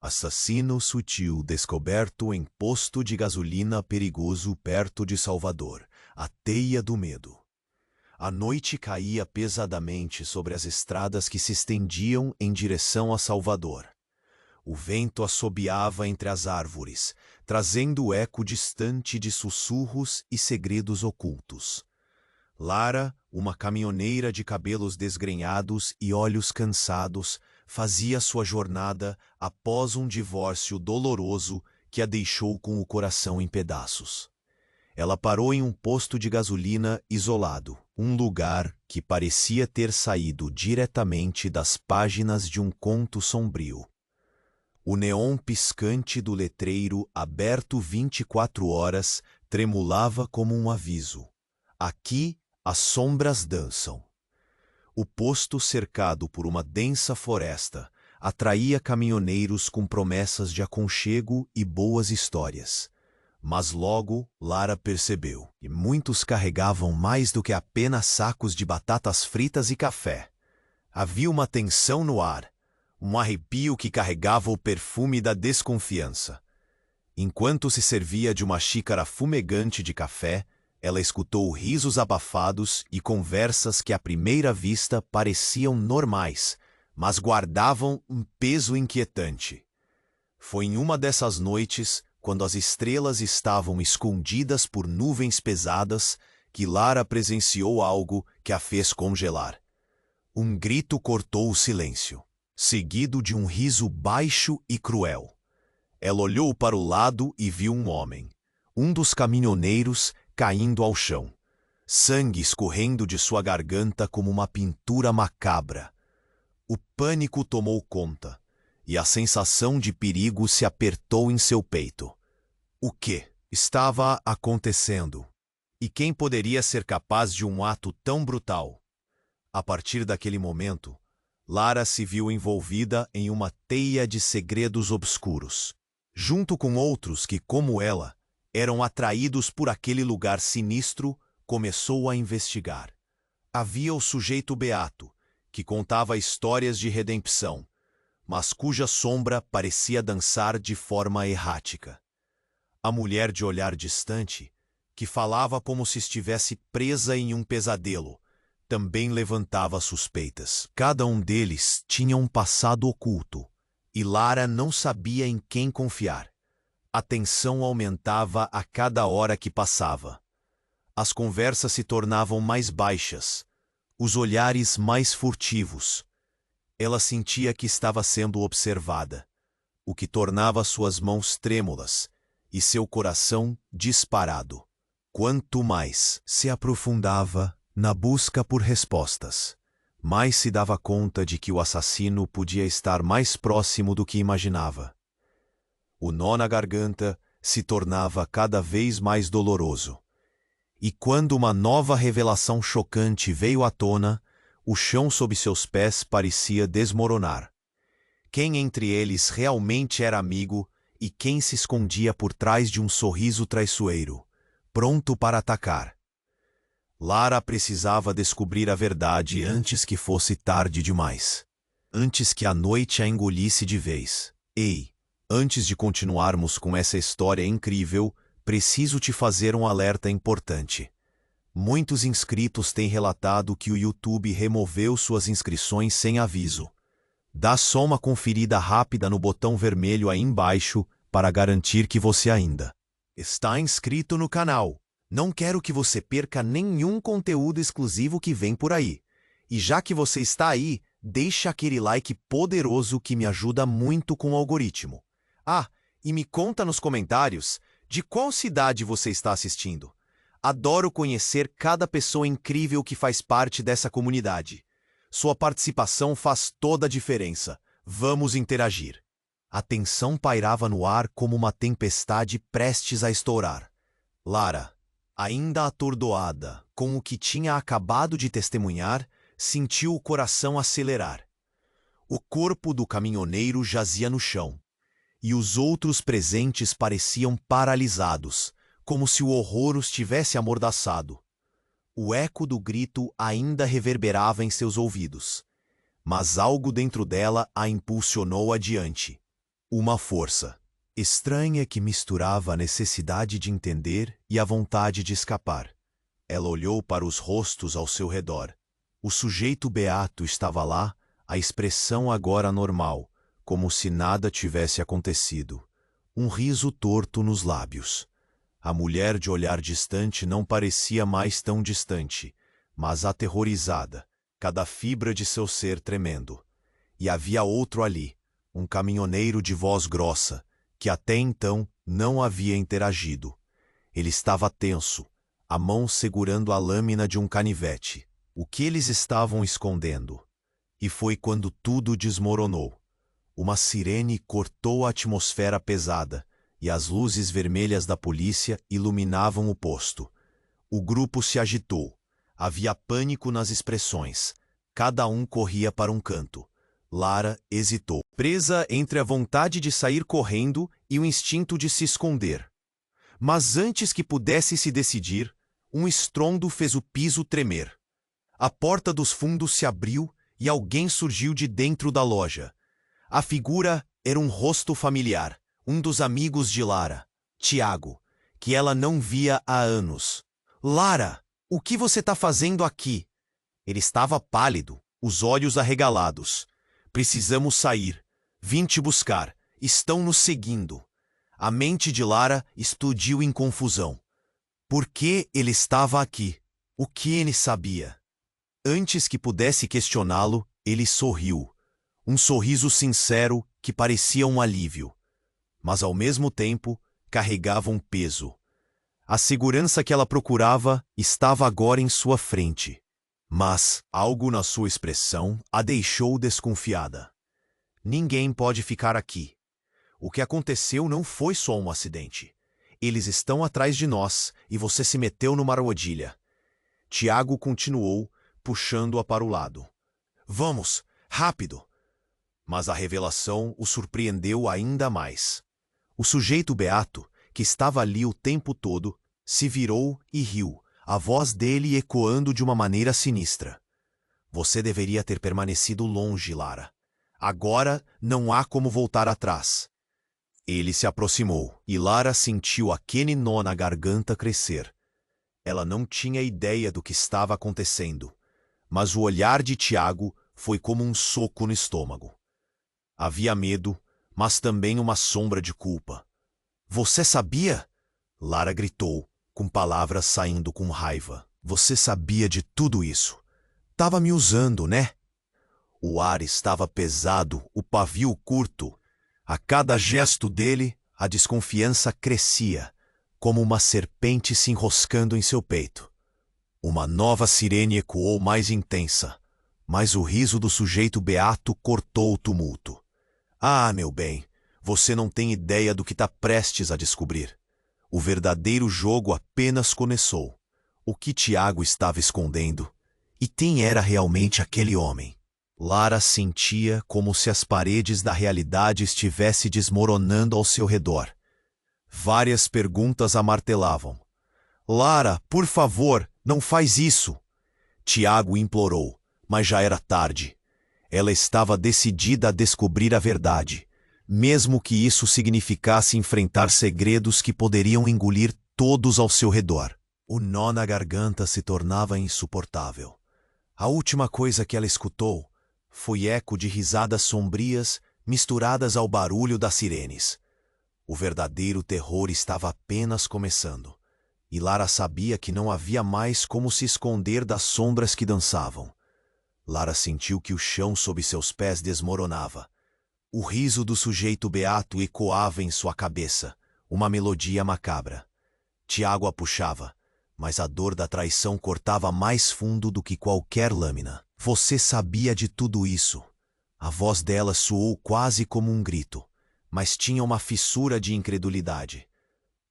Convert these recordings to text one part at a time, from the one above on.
Assassino sutil descoberto em posto de gasolina perigoso perto de Salvador. A teia do medo. A noite caía pesadamente sobre as estradas que se estendiam em direção a Salvador. O vento assobiava entre as árvores, trazendo o eco distante de sussurros e segredos ocultos. Lara, uma caminhoneira de cabelos desgrenhados e olhos cansados, fazia sua jornada após um divórcio doloroso que a deixou com o coração em pedaços. Ela parou em um posto de gasolina isolado, um lugar que parecia ter saído diretamente das páginas de um conto sombrio. O neon piscante do letreiro aberto 24 horas tremulava como um aviso. Aqui as sombras dançam. O posto, cercado por uma densa floresta, atraía caminhoneiros com promessas de aconchego e boas histórias. Mas logo Lara percebeu que muitos carregavam mais do que apenas sacos de batatas fritas e café. Havia uma tensão no ar, um arrepio que carregava o perfume da desconfiança. Enquanto se servia de uma xícara fumegante de café, ela escutou risos abafados e conversas que à primeira vista pareciam normais, mas guardavam um peso inquietante. Foi em uma dessas noites, quando as estrelas estavam escondidas por nuvens pesadas, que Lara presenciou algo que a fez congelar. Um grito cortou o silêncio, seguido de um riso baixo e cruel. Ela olhou para o lado e viu um homem, um dos caminhoneiros, caindo ao chão, sangue escorrendo de sua garganta como uma pintura macabra. O pânico tomou conta, e a sensação de perigo se apertou em seu peito. O que estava acontecendo? E quem poderia ser capaz de um ato tão brutal? A partir daquele momento, Lara se viu envolvida em uma teia de segredos obscuros, junto com outros que, como ela, eram atraídos por aquele lugar sinistro. Começou a investigar. Havia o sujeito beato, que contava histórias de redenção, mas cuja sombra parecia dançar de forma errática. A mulher de olhar distante, que falava como se estivesse presa em um pesadelo, também levantava suspeitas. Cada um deles tinha um passado oculto, e Lara não sabia em quem confiar. A tensão aumentava a cada hora que passava. As conversas se tornavam mais baixas, os olhares mais furtivos. Ela sentia que estava sendo observada, o que tornava suas mãos trêmulas e seu coração disparado. Quanto mais se aprofundava na busca por respostas, mais se dava conta de que o assassino podia estar mais próximo do que imaginava. O nó na garganta se tornava cada vez mais doloroso. E quando uma nova revelação chocante veio à tona, o chão sob seus pés parecia desmoronar. Quem entre eles realmente era amigo e quem se escondia por trás de um sorriso traiçoeiro, pronto para atacar? Lara precisava descobrir a verdade antes que fosse tarde demais. Antes que a noite a engolisse de vez. Ei, antes de continuarmos com essa história incrível, preciso te fazer um alerta importante. Muitos inscritos têm relatado que o YouTube removeu suas inscrições sem aviso. Dá só uma conferida rápida no botão vermelho aí embaixo para garantir que você ainda está inscrito no canal. Não quero que você perca nenhum conteúdo exclusivo que vem por aí. E já que você está aí, deixa aquele like poderoso que me ajuda muito com o algoritmo. Ah, e me conta nos comentários de qual cidade você está assistindo. Adoro conhecer cada pessoa incrível que faz parte dessa comunidade. Sua participação faz toda a diferença. Vamos interagir. A tensão pairava no ar como uma tempestade prestes a estourar. Lara, ainda atordoada com o que tinha acabado de testemunhar, sentiu o coração acelerar. O corpo do caminhoneiro jazia no chão, e os outros presentes pareciam paralisados, como se o horror os tivesse amordaçado. O eco do grito ainda reverberava em seus ouvidos, mas algo dentro dela a impulsionou adiante. Uma força estranha que misturava a necessidade de entender e a vontade de escapar. Ela olhou para os rostos ao seu redor. O sujeito beato estava lá, a expressão agora normal, como se nada tivesse acontecido. Um riso torto nos lábios. A mulher de olhar distante não parecia mais tão distante, mas aterrorizada, cada fibra de seu ser tremendo. E havia outro ali, um caminhoneiro de voz grossa, que até então não havia interagido. Ele estava tenso, a mão segurando a lâmina de um canivete. O que eles estavam escondendo? E foi quando tudo desmoronou. Uma sirene cortou a atmosfera pesada, e as luzes vermelhas da polícia iluminavam o posto. O grupo se agitou. Havia pânico nas expressões. Cada um corria para um canto. Lara hesitou, presa entre a vontade de sair correndo e o instinto de se esconder. Mas antes que pudesse se decidir, um estrondo fez o piso tremer. A porta dos fundos se abriu e alguém surgiu de dentro da loja. A figura era um rosto familiar, um dos amigos de Lara, Tiago, que ela não via há anos. "Lara, o que você está fazendo aqui?" Ele estava pálido, os olhos arregalados. "Precisamos sair. Vim te buscar. Estão nos seguindo." A mente de Lara explodiu em confusão. Por que ele estava aqui? O que ele sabia? Antes que pudesse questioná-lo, ele sorriu. Um sorriso sincero que parecia um alívio. Mas ao mesmo tempo, carregava um peso. A segurança que ela procurava estava agora em sua frente. Mas algo na sua expressão a deixou desconfiada. "Ninguém pode ficar aqui. O que aconteceu não foi só um acidente. Eles estão atrás de nós e você se meteu numa armadilha." Tiago continuou, puxando-a para o lado. "Vamos, rápido!" Mas a revelação o surpreendeu ainda mais. O sujeito beato, que estava ali o tempo todo, se virou e riu, a voz dele ecoando de uma maneira sinistra. "Você deveria ter permanecido longe, Lara. Agora não há como voltar atrás." Ele se aproximou, e Lara sentiu aquele nó na garganta crescer. Ela não tinha ideia do que estava acontecendo, mas o olhar de Tiago foi como um soco no estômago. Havia medo, mas também uma sombra de culpa. "Você sabia?" Lara gritou, com palavras saindo com raiva. "Você sabia de tudo isso. Tava me usando, né?" O ar estava pesado, o pavio curto. A cada gesto dele, a desconfiança crescia, como uma serpente se enroscando em seu peito. Uma nova sirene ecoou mais intensa, mas o riso do sujeito beato cortou o tumulto. "Ah, meu bem, você não tem ideia do que está prestes a descobrir. O verdadeiro jogo apenas começou. O que Tiago estava escondendo? E quem era realmente aquele homem?" Lara sentia como se as paredes da realidade estivessem desmoronando ao seu redor. Várias perguntas a martelavam. "Lara, por favor, não faz isso!" Tiago implorou, mas já era tarde. Ela estava decidida a descobrir a verdade, mesmo que isso significasse enfrentar segredos que poderiam engolir todos ao seu redor. O nó na garganta se tornava insuportável. A última coisa que ela escutou foi eco de risadas sombrias misturadas ao barulho das sirenes. O verdadeiro terror estava apenas começando, e Lara sabia que não havia mais como se esconder das sombras que dançavam. Lara sentiu que o chão sob seus pés desmoronava. O riso do sujeito beato ecoava em sua cabeça, uma melodia macabra. Tiago a puxava, mas a dor da traição cortava mais fundo do que qualquer lâmina. "Você sabia de tudo isso." A voz dela soou quase como um grito, mas tinha uma fissura de incredulidade.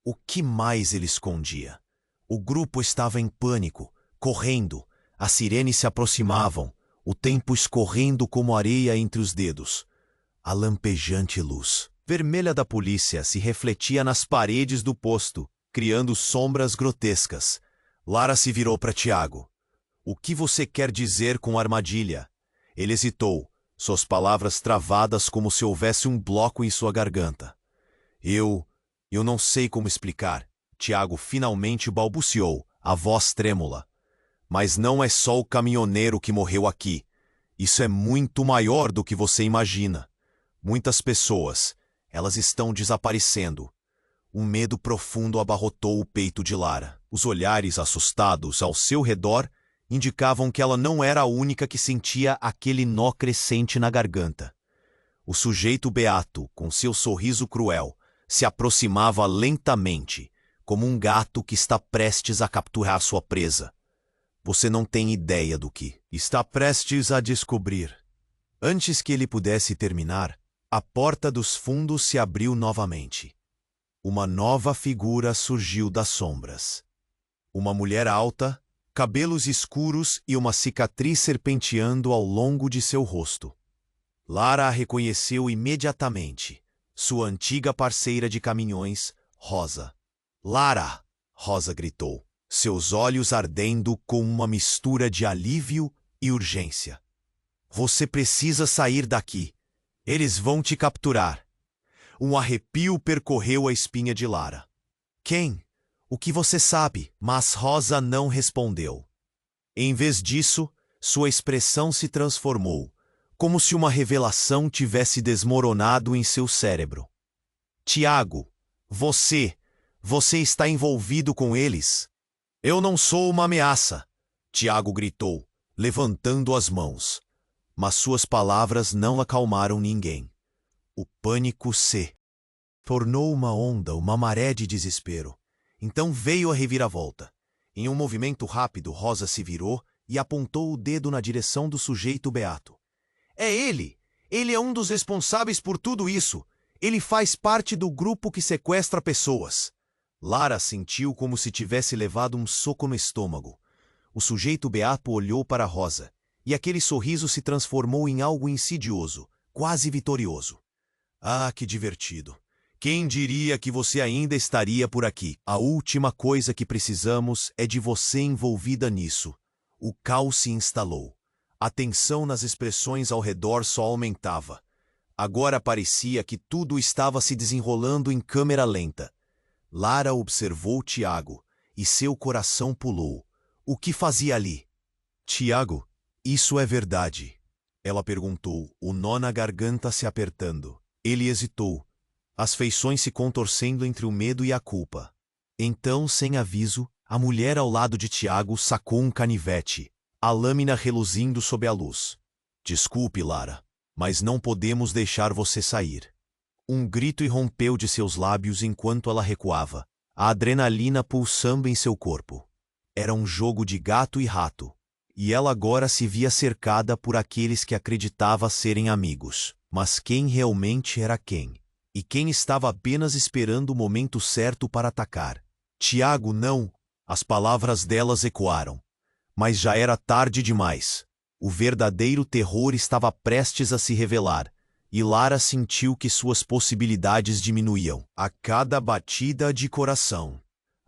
O que mais ele escondia? O grupo estava em pânico, correndo. As sirenes se aproximavam, o tempo escorrendo como areia entre os dedos. A lampejante luz vermelha da polícia se refletia nas paredes do posto, criando sombras grotescas. Lara se virou para Tiago. "O que você quer dizer com armadilha?" Ele hesitou, suas palavras travadas como se houvesse um bloco em sua garganta. Eu não sei como explicar, Tiago finalmente balbuciou, a voz trêmula. Mas não é só o caminhoneiro que morreu aqui. Isso é muito maior do que você imagina. Muitas pessoas, elas estão desaparecendo. Um medo profundo abarrotou o peito de Lara. Os olhares assustados ao seu redor indicavam que ela não era a única que sentia aquele nó crescente na garganta. O sujeito beato, com seu sorriso cruel, se aproximava lentamente, como um gato que está prestes a capturar sua presa. Você não tem ideia do que está prestes a descobrir. Antes que ele pudesse terminar, a porta dos fundos se abriu novamente. Uma nova figura surgiu das sombras. Uma mulher alta, cabelos escuros e uma cicatriz serpenteando ao longo de seu rosto. Lara a reconheceu imediatamente. Sua antiga parceira de caminhões, Rosa. "Lara!" Rosa gritou, seus olhos ardendo com uma mistura de alívio e urgência. "Você precisa sair daqui. Eles vão te capturar." Um arrepio percorreu a espinha de Lara. "Quem? O que você sabe?" Mas Rosa não respondeu. Em vez disso, sua expressão se transformou, como se uma revelação tivesse desmoronado em seu cérebro. "Tiago, você está envolvido com eles." "Eu não sou uma ameaça", Tiago gritou, levantando as mãos. Mas suas palavras não acalmaram ninguém. O pânico se tornou uma onda, uma maré de desespero. Então veio a reviravolta. Em um movimento rápido, Rosa se virou e apontou o dedo na direção do sujeito beato. "É ele! Ele é um dos responsáveis por tudo isso! Ele faz parte do grupo que sequestra pessoas!" Lara sentiu como se tivesse levado um soco no estômago. O sujeito beato olhou para Rosa, e aquele sorriso se transformou em algo insidioso, quase vitorioso. "Ah, que divertido! Quem diria que você ainda estaria por aqui? A última coisa que precisamos é de você envolvida nisso." O caos se instalou. A tensão nas expressões ao redor só aumentava. Agora parecia que tudo estava se desenrolando em câmera lenta. Lara observou Tiago, e seu coração pulou. O que fazia ali? "Tiago, isso é verdade?" Ela perguntou, o nó na garganta se apertando. Ele hesitou, as feições se contorcendo entre o medo e a culpa. Então, sem aviso, a mulher ao lado de Tiago sacou um canivete, a lâmina reluzindo sob a luz. "Desculpe, Lara, mas não podemos deixar você sair." Um grito irrompeu de seus lábios enquanto ela recuava, a adrenalina pulsando em seu corpo. Era um jogo de gato e rato, e ela agora se via cercada por aqueles que acreditava serem amigos. Mas quem realmente era quem? E quem estava apenas esperando o momento certo para atacar? "Tiago, não!" As palavras delas ecoaram. Mas já era tarde demais. O verdadeiro terror estava prestes a se revelar, e Lara sentiu que suas possibilidades diminuíam a cada batida de coração.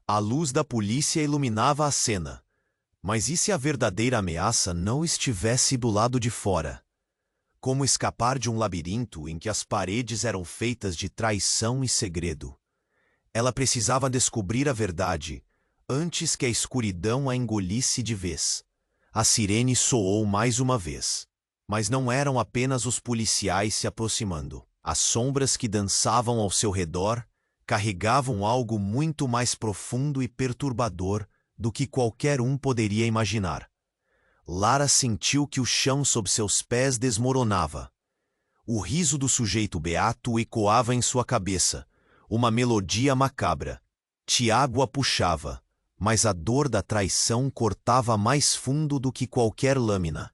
A luz da polícia iluminava a cena. Mas e se a verdadeira ameaça não estivesse do lado de fora? Como escapar de um labirinto em que as paredes eram feitas de traição e segredo? Ela precisava descobrir a verdade, antes que a escuridão a engolisse de vez. A sirene soou mais uma vez. Mas não eram apenas os policiais se aproximando. As sombras que dançavam ao seu redor carregavam algo muito mais profundo e perturbador do que qualquer um poderia imaginar. Lara sentiu que o chão sob seus pés desmoronava. O riso do sujeito beato ecoava em sua cabeça, uma melodia macabra. Tiago a puxava, mas a dor da traição cortava mais fundo do que qualquer lâmina.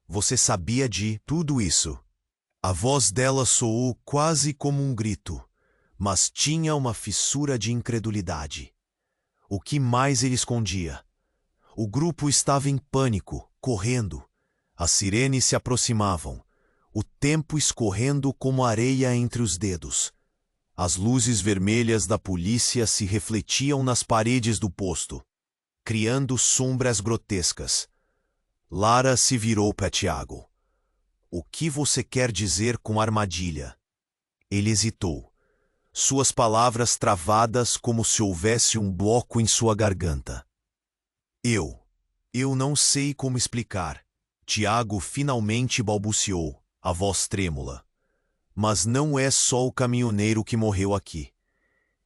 "Você sabia de tudo isso?" A voz dela soou quase como um grito, mas tinha uma fissura de incredulidade. O que mais ele escondia? O grupo estava em pânico, correndo. As sirenes se aproximavam, o tempo escorrendo como areia entre os dedos. As luzes vermelhas da polícia se refletiam nas paredes do posto, criando sombras grotescas. Lara se virou para Tiago. O que você quer dizer com armadilha? Ele hesitou, suas palavras travadas como se houvesse um bloco em sua garganta. Eu não sei como explicar. Tiago finalmente balbuciou, a voz trêmula. Mas não é só o caminhoneiro que morreu aqui.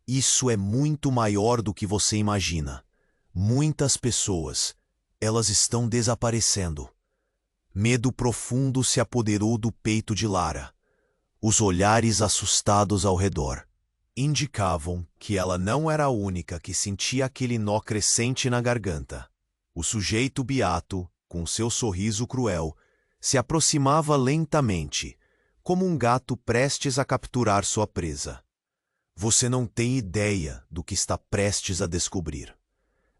Isso é muito maior do que você imagina. Muitas pessoas, elas estão desaparecendo. Medo profundo se apoderou do peito de Lara. Os olhares assustados ao redor indicavam que ela não era a única que sentia aquele nó crescente na garganta. O sujeito beato, com seu sorriso cruel, se aproximava lentamente, como um gato prestes a capturar sua presa. Você não tem ideia do que está prestes a descobrir.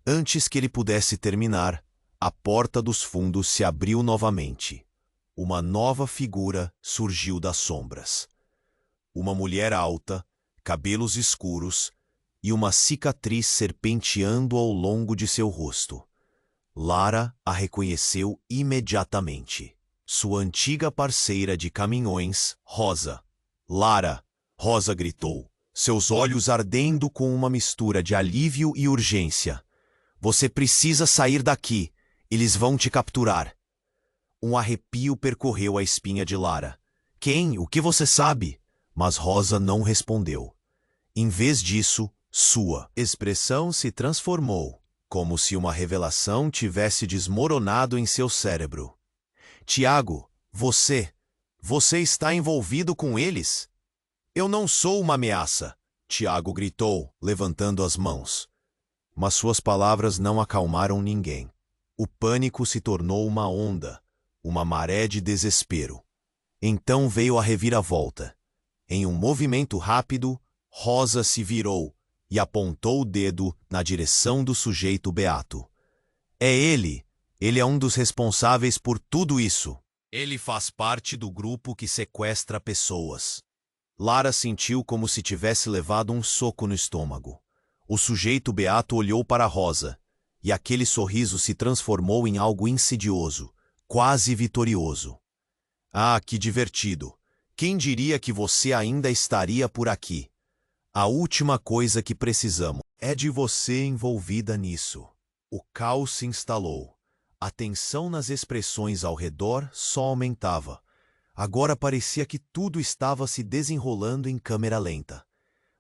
Antes que ele pudesse terminar, a porta dos fundos se abriu novamente. Uma nova figura surgiu das sombras. Uma mulher alta, cabelos escuros e uma cicatriz serpenteando ao longo de seu rosto. Lara a reconheceu imediatamente. Sua antiga parceira de caminhões, Rosa. Lara, Rosa gritou, seus olhos ardendo com uma mistura de alívio e urgência. Você precisa sair daqui. Eles vão te capturar. Um arrepio percorreu a espinha de Lara. Quem? O que você sabe? Mas Rosa não respondeu. Em vez disso, sua expressão se transformou, como se uma revelação tivesse desmoronado em seu cérebro. Tiago, você está envolvido com eles? Eu não sou uma ameaça, Tiago gritou, levantando as mãos. Mas suas palavras não acalmaram ninguém. O pânico se tornou uma onda, uma maré de desespero. Então veio a reviravolta. Em um movimento rápido, Rosa se virou e apontou o dedo na direção do sujeito beato. É ele! Ele é um dos responsáveis por tudo isso. Ele faz parte do grupo que sequestra pessoas. Lara sentiu como se tivesse levado um soco no estômago. O sujeito beato olhou para Rosa, e aquele sorriso se transformou em algo insidioso, quase vitorioso. Ah, que divertido! Quem diria que você ainda estaria por aqui? A última coisa que precisamos é de você envolvida nisso. O caos se instalou. A tensão nas expressões ao redor só aumentava. Agora parecia que tudo estava se desenrolando em câmera lenta.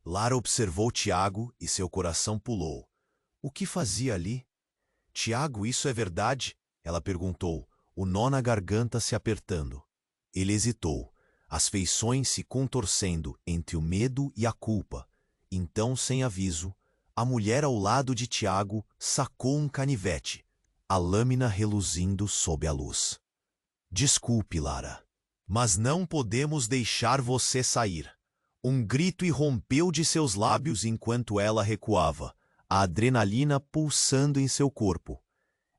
Lara observou Tiago e seu coração pulou. O que fazia ali? Tiago, isso é verdade? Ela perguntou, o nó na garganta se apertando. Ele hesitou, as feições se contorcendo entre o medo e a culpa. Então, sem aviso, a mulher ao lado de Tiago sacou um canivete, a lâmina reluzindo sob a luz. Desculpe, Lara, mas não podemos deixar você sair. Um grito irrompeu de seus lábios enquanto ela recuava, a adrenalina pulsando em seu corpo.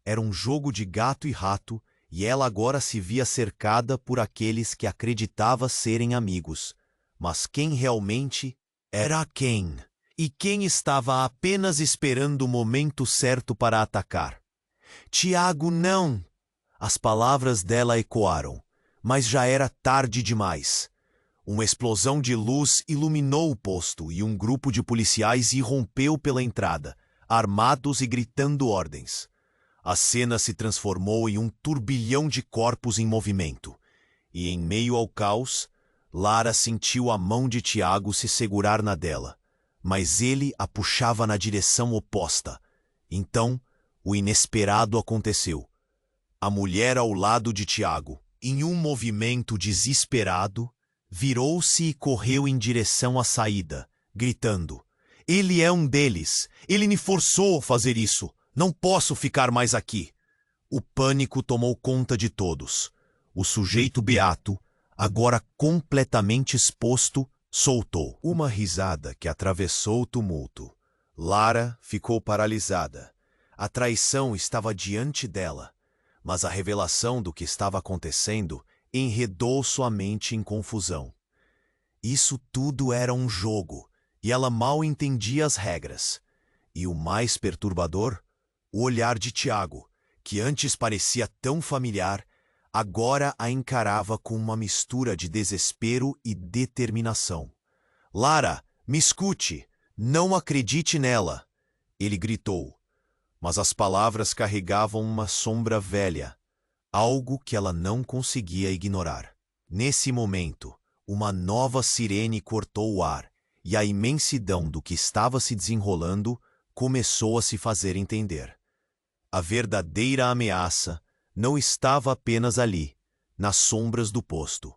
Era um jogo de gato e rato, e ela agora se via cercada por aqueles que acreditava serem amigos. Mas quem realmente era quem? E quem estava apenas esperando o momento certo para atacar? Tiago, não! As palavras dela ecoaram, mas já era tarde demais. Uma explosão de luz iluminou o posto e um grupo de policiais irrompeu pela entrada, armados e gritando ordens. A cena se transformou em um turbilhão de corpos em movimento. E em meio ao caos, Lara sentiu a mão de Tiago se segurar na dela, mas ele a puxava na direção oposta. Então, o inesperado aconteceu. A mulher ao lado de Tiago, em um movimento desesperado, virou-se e correu em direção à saída, gritando: Ele é um deles! Ele me forçou a fazer isso! Não posso ficar mais aqui! O pânico tomou conta de todos. O sujeito beato, agora completamente exposto, soltou uma risada que atravessou o tumulto. Lara ficou paralisada. A traição estava diante dela, mas a revelação do que estava acontecendo enredou sua mente em confusão. Isso tudo era um jogo, e ela mal entendia as regras. E o mais perturbador, o olhar de Tiago, que antes parecia tão familiar, agora a encarava com uma mistura de desespero e determinação. Lara, me escute! Não acredite nela! Ele gritou, mas as palavras carregavam uma sombra velha, algo que ela não conseguia ignorar. Nesse momento, uma nova sirene cortou o ar, e a imensidão do que estava se desenrolando começou a se fazer entender. A verdadeira ameaça não estava apenas ali, nas sombras do posto.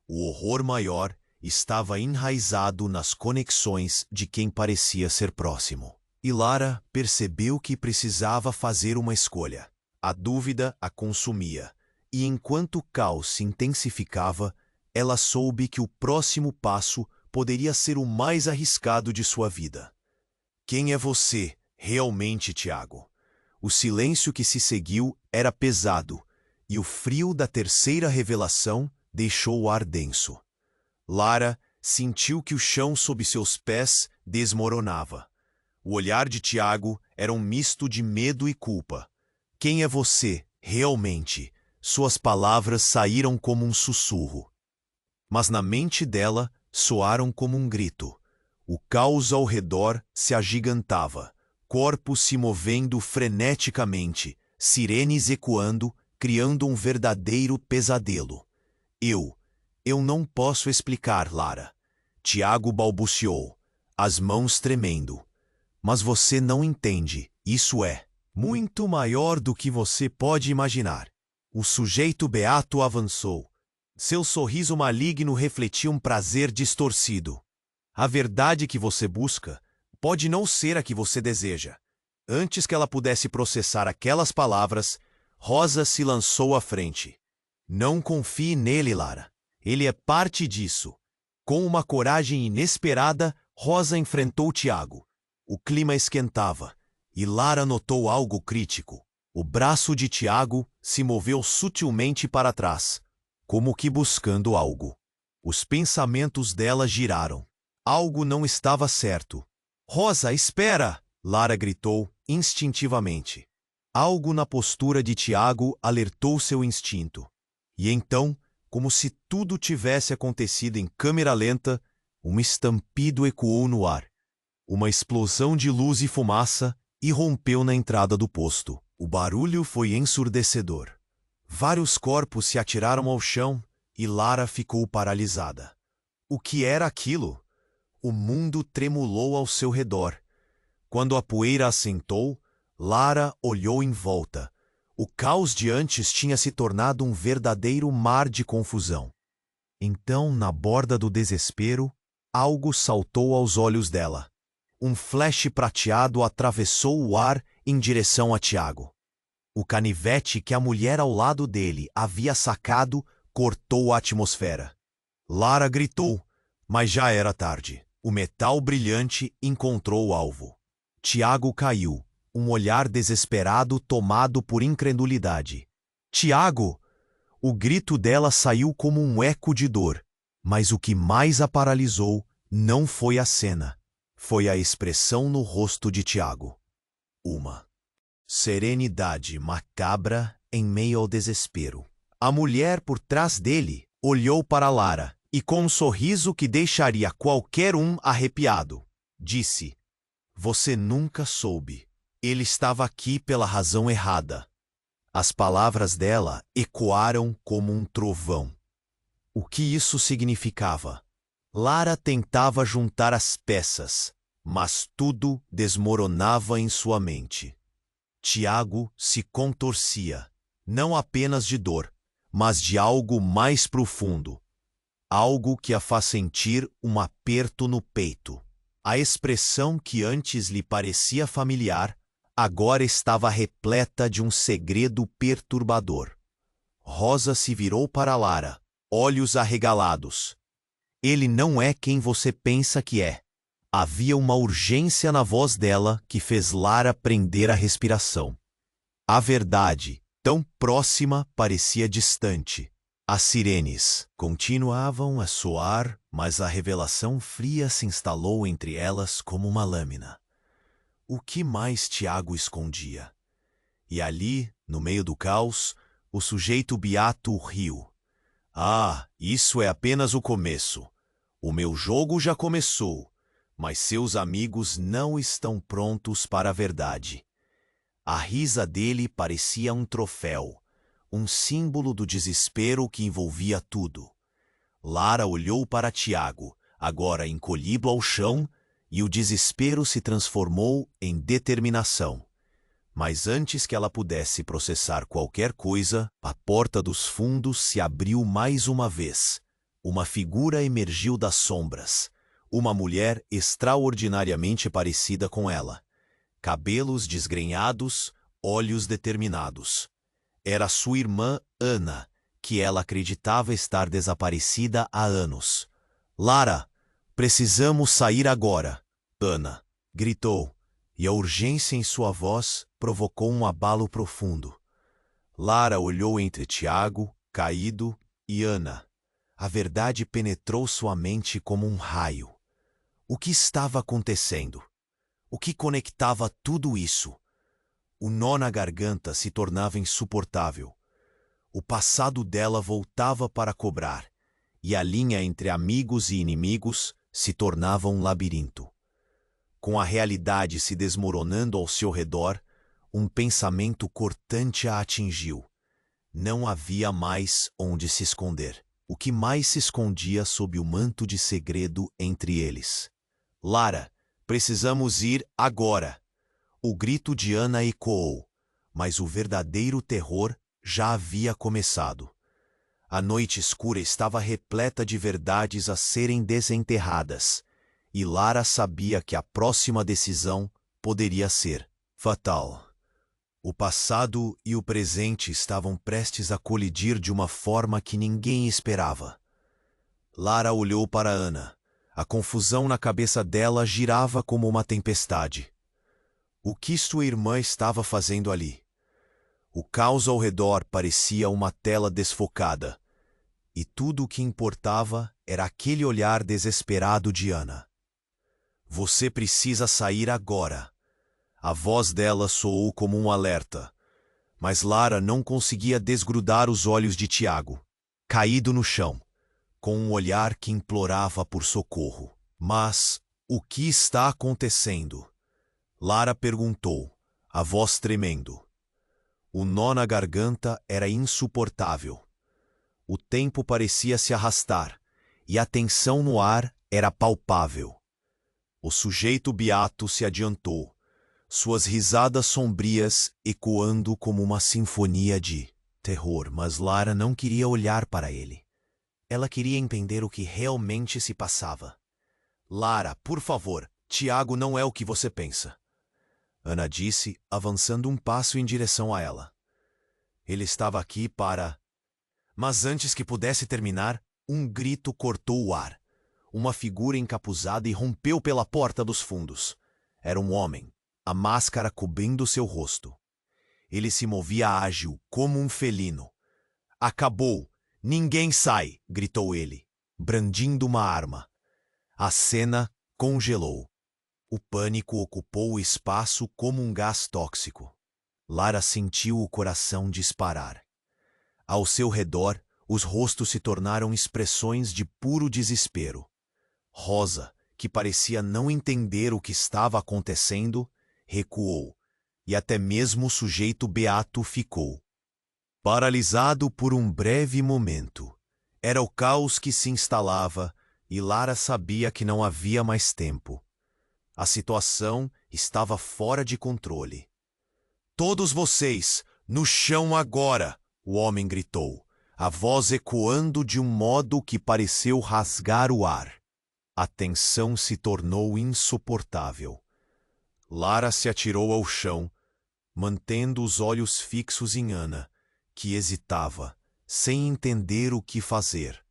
O horror maior estava enraizado nas conexões de quem parecia ser próximo. E Lara percebeu que precisava fazer uma escolha. A dúvida a consumia, e enquanto o caos se intensificava, ela soube que o próximo passo poderia ser o mais arriscado de sua vida. Quem é você, realmente, Tiago? O silêncio que se seguiu era pesado, e o frio da terceira revelação deixou o ar denso. Lara sentiu que o chão sob seus pés desmoronava. O olhar de Tiago era um misto de medo e culpa. Quem é você, realmente? Suas palavras saíram como um sussurro. Mas na mente dela soaram como um grito. O caos ao redor se agigantava, corpos se movendo freneticamente, sirenes ecoando, criando um verdadeiro pesadelo. Eu não posso explicar, Lara. Tiago balbuciou, as mãos tremendo. Mas você não entende, isso é muito maior do que você pode imaginar. O sujeito beato avançou. Seu sorriso maligno refletia um prazer distorcido. A verdade que você busca pode não ser a que você deseja. Antes que ela pudesse processar aquelas palavras, Rosa se lançou à frente. Não confie nele, Lara. Ele é parte disso. Com uma coragem inesperada, Rosa enfrentou Tiago. O clima esquentava, e Lara notou algo crítico. O braço de Tiago se moveu sutilmente para trás, como que buscando algo. Os pensamentos dela giraram. Algo não estava certo. Rosa, espera! Lara gritou instintivamente. Algo na postura de Tiago alertou seu instinto. E então, como se tudo tivesse acontecido em câmera lenta, um estampido ecoou no ar. Uma explosão de luz e fumaça irrompeu na entrada do posto. O barulho foi ensurdecedor. Vários corpos se atiraram ao chão e Lara ficou paralisada. O que era aquilo? O mundo tremulou ao seu redor. Quando a poeira assentou, Lara olhou em volta. O caos de antes tinha se tornado um verdadeiro mar de confusão. Então, na borda do desespero, algo saltou aos olhos dela. Um flash prateado atravessou o ar em direção a Tiago. O canivete que a mulher ao lado dele havia sacado cortou a atmosfera. Lara gritou, mas já era tarde. O metal brilhante encontrou o alvo. Tiago caiu, um olhar desesperado tomado por incredulidade. Tiago! O grito dela saiu como um eco de dor, mas o que mais a paralisou não foi a cena. Foi a expressão no rosto de Tiago. Uma serenidade macabra em meio ao desespero. A mulher por trás dele olhou para Lara e, com um sorriso que deixaria qualquer um arrepiado, disse: Você nunca soube. Ele estava aqui pela razão errada. As palavras dela ecoaram como um trovão. O que isso significava? Lara tentava juntar as peças, mas tudo desmoronava em sua mente. Tiago se contorcia, não apenas de dor, mas de algo mais profundo. Algo que a faz sentir um aperto no peito. A expressão que antes lhe parecia familiar, agora estava repleta de um segredo perturbador. Rosa se virou para Lara, olhos arregalados. Ele não é quem você pensa que é. Havia uma urgência na voz dela que fez Lara prender a respiração. A verdade, tão próxima, parecia distante. As sirenes continuavam a soar, mas a revelação fria se instalou entre elas como uma lâmina. O que mais Tiago escondia? E ali, no meio do caos, O sujeito beato riu. Ah, isso é apenas o começo. O meu jogo já começou, mas seus amigos não estão prontos para a verdade. A risa dele parecia um troféu, um símbolo do desespero que envolvia tudo. Lara olhou para Tiago, agora encolhido ao chão, e o desespero se transformou em determinação. Mas antes que ela pudesse processar qualquer coisa, a porta dos fundos se abriu mais uma vez. Uma figura emergiu das sombras. Uma mulher extraordinariamente parecida com ela. Cabelos desgrenhados, olhos determinados. Era sua irmã Ana, que ela acreditava estar desaparecida há anos. Lara, precisamos sair agora, Ana gritou, e a urgência em sua voz provocou um abalo profundo. Lara olhou entre Tiago, caído, e Ana. A verdade penetrou sua mente como um raio. O que estava acontecendo? O que conectava tudo isso? O nó na garganta se tornava insuportável. O passado dela voltava para cobrar, e a linha entre amigos e inimigos se tornava um labirinto. Com a realidade se desmoronando ao seu redor, um pensamento cortante a atingiu. Não havia mais onde se esconder. O que mais se escondia sob o manto de segredo entre eles? Lara, precisamos ir agora! O grito de Ana ecoou, mas o verdadeiro terror já havia começado. A noite escura estava repleta de verdades a serem desenterradas, e Lara sabia que a próxima decisão poderia ser fatal. O passado e o presente estavam prestes a colidir de uma forma que ninguém esperava. Lara olhou para Ana. A confusão na cabeça dela girava como uma tempestade. O que sua irmã estava fazendo ali? O caos ao redor parecia uma tela desfocada, e tudo o que importava era aquele olhar desesperado de Ana. Você precisa sair agora. A voz dela soou como um alerta, mas Lara não conseguia desgrudar os olhos de Tiago, caído no chão, com um olhar que implorava por socorro. Mas o que está acontecendo? Lara perguntou, a voz tremendo. O nó na garganta era insuportável. O tempo parecia se arrastar, e a tensão no ar era palpável. O sujeito beato se adiantou, suas risadas sombrias ecoando como uma sinfonia de terror, mas Lara não queria olhar para ele. Ela queria entender o que realmente se passava. Lara, por favor, Tiago não é o que você pensa. Ana disse, avançando um passo em direção a ela. Ele estava aqui para... Mas antes que pudesse terminar, um grito cortou o ar. Uma figura encapuzada irrompeu pela porta dos fundos. Era um homem, a máscara cobrindo seu rosto. Ele se movia ágil, como um felino. Acabou! Ninguém sai! Gritou ele, brandindo uma arma. A cena congelou. O pânico ocupou o espaço como um gás tóxico. Lara sentiu o coração disparar. Ao seu redor, os rostos se tornaram expressões de puro desespero. Rosa, que parecia não entender o que estava acontecendo, recuou, e até mesmo o sujeito beato ficou. Paralisado por um breve momento. Era o caos que se instalava, e Lara sabia que não havia mais tempo. A situação estava fora de controle. Todos vocês, no chão agora! O homem gritou, a voz ecoando de um modo que pareceu rasgar o ar. A tensão se tornou insuportável. Lara se atirou ao chão, mantendo os olhos fixos em Ana, que hesitava, sem entender o que fazer.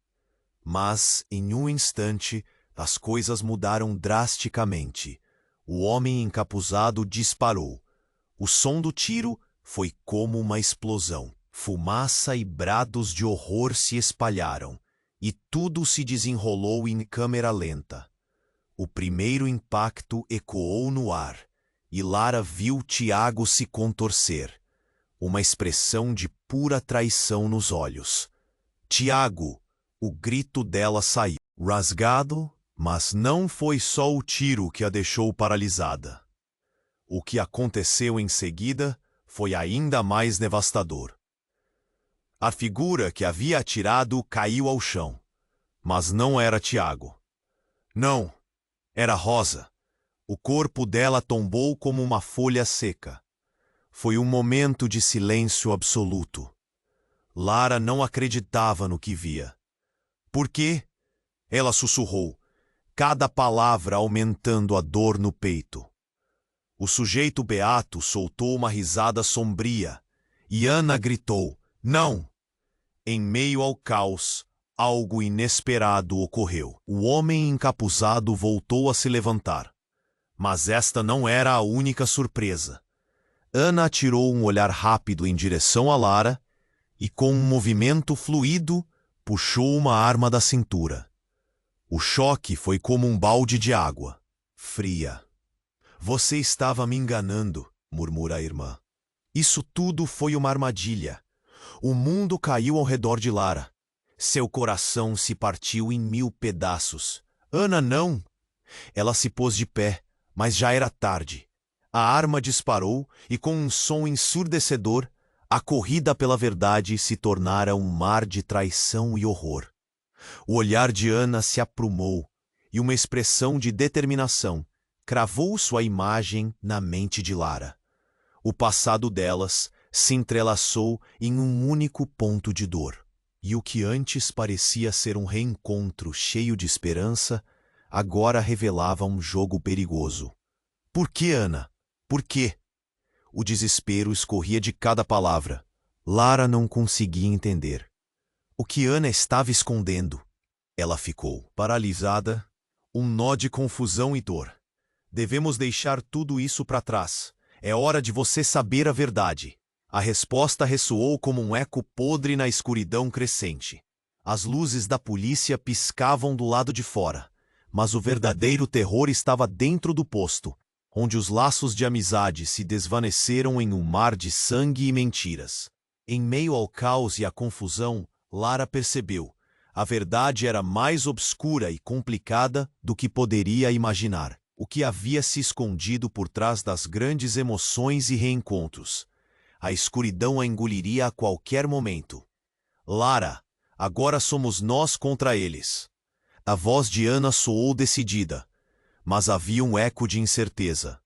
Mas, em um instante, as coisas mudaram drasticamente. O homem encapuzado disparou. O som do tiro foi como uma explosão. Fumaça e brados de horror se espalharam, e tudo se desenrolou em câmera lenta. O primeiro impacto ecoou no ar, e Lara viu Tiago se contorcer. uma expressão de pura traição nos olhos. Tiago! O grito dela saiu, rasgado, mas não foi só o tiro que a deixou paralisada. O que aconteceu em seguida foi ainda mais devastador. A figura que havia atirado caiu ao chão, mas não era Tiago. Não, era Rosa. O corpo dela tombou como uma folha seca. Foi um momento de silêncio absoluto. Lara não acreditava no que via. Por quê? Ela sussurrou, cada palavra aumentando a dor no peito. O sujeito beato soltou uma risada sombria, e Ana gritou, não! Em meio ao caos, algo inesperado ocorreu. O homem encapuzado voltou a se levantar. Mas esta não era a única surpresa. Ana atirou um olhar rápido em direção a Lara e, com um movimento fluido, puxou uma arma da cintura. O choque foi como um balde de água, fria. Você estava me enganando, murmura a irmã. Isso tudo foi uma armadilha. O mundo caiu ao redor de Lara. Seu coração se partiu em 1000 pedaços. Ana não! Ela se pôs de pé, mas já era tarde. A arma disparou e, com um som ensurdecedor, a corrida pela verdade se tornara um mar de traição e horror. O olhar de Ana se aprumou e uma expressão de determinação cravou sua imagem na mente de Lara. O passado delas se entrelaçou em um único ponto de dor. E o que antes parecia ser um reencontro cheio de esperança, agora revelava um jogo perigoso. Por que, Ana? Por quê? O desespero escorria de cada palavra. Lara não conseguia entender. O que Ana estava escondendo? Ela ficou paralisada, um nó de confusão e dor. Devemos deixar tudo isso para trás. É hora de você saber a verdade. A resposta ressoou como um eco podre na escuridão crescente. As luzes da polícia piscavam do lado de fora, mas o verdadeiro terror estava dentro do posto, onde os laços de amizade se desvaneceram em um mar de sangue e mentiras. Em meio ao caos e à confusão, Lara percebeu. A verdade era mais obscura e complicada do que poderia imaginar. O que havia se escondido por trás das grandes emoções e reencontros. A escuridão a engoliria a qualquer momento. Lara, agora somos nós contra eles. A voz de Ana soou decidida, mas havia um eco de incerteza.